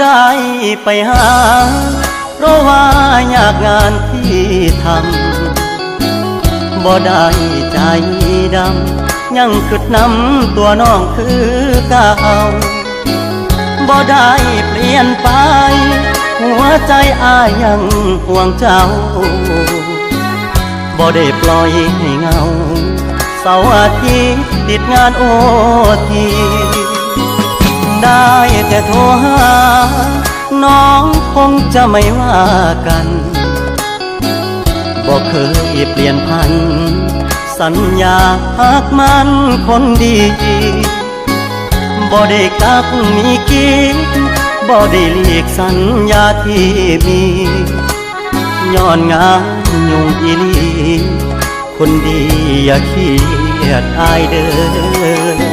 ได้ไปหาเพราะว่ายากงานที่ทำบ่ได้ใจดำยังคิดนำตัวน้องคือเก่าบ่ได้เปลี่ยนไปหัวใจอ้ายยังห่วงเจ้าบ่ได้ปล่อยให้เงาเสาร์อาทิตย์ติดงานโอทีได้แต่โทรหาน้องคงจะไม่ว่ากันบ่เคยเปลี่ยนพันสัญญาหักมันคนดีบ่ได้กักมีกินบ่ได้เลีกสัญญาที่มีย้อนงานยุ่งอีหลีคนดีอย่าเครียดอายเด้อ